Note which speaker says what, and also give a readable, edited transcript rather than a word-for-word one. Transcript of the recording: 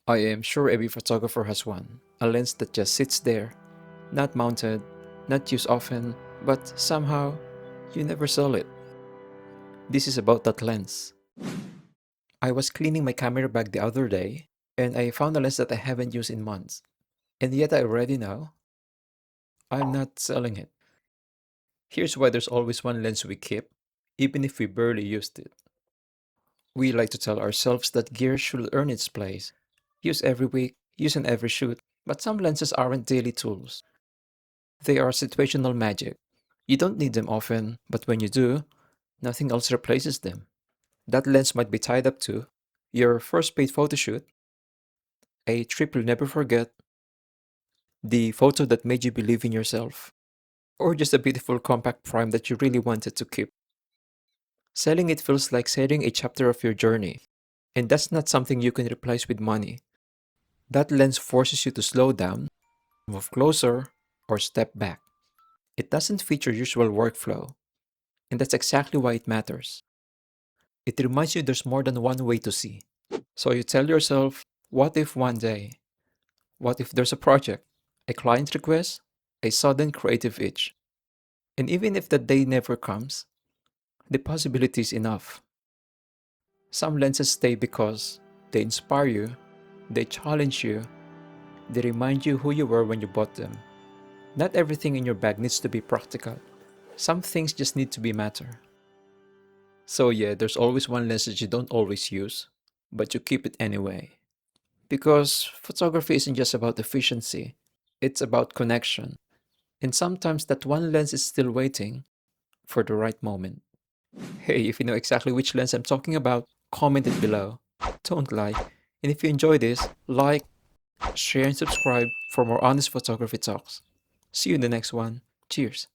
Speaker 1: I am sure every photographer has one, a lens that just sits there, not mounted, not used often, but somehow you never sell it. This is about that lens. I was cleaning my camera bag the other day, and I found a lens that I haven't used in months. And yet I already know I'm not selling it. Here's why there's always one lens we keep, even if we barely used it. We like to tell ourselves that gear should earn its place. Use every week, use in every shoot. But some lenses aren't daily tools. They are situational magic. You don't need them often, but when you do, nothing else replaces them. That lens might be tied up to your first paid photo shoot, a trip you'll never forget, the photo that made you believe in yourself, or just a beautiful compact prime that you really wanted to keep. Selling it feels like selling a chapter of your journey, and that's not something you can replace with money. That lens forces you to slow down, move closer, or step back. It doesn't fit your usual workflow, and that's exactly why it matters. It reminds you there's more than one way to see. So you tell yourself, what if one day? What if there's a project, a client request, a sudden creative itch? And even if that day never comes, the possibility is enough. Some lenses stay because they inspire you, they challenge you, they remind you who you were when you bought them. Not everything in your bag needs to be practical. Some things just need to be matter. So yeah, there's always one lens that you don't always use, but you keep it anyway. Because photography isn't just about efficiency, it's about connection. And sometimes that one lens is still waiting for the right moment. Hey, if you know exactly which lens I'm talking about, comment it below. Don't lie. And if you enjoy this, like, share, and subscribe for more honest photography talks. See you in the next one. Cheers.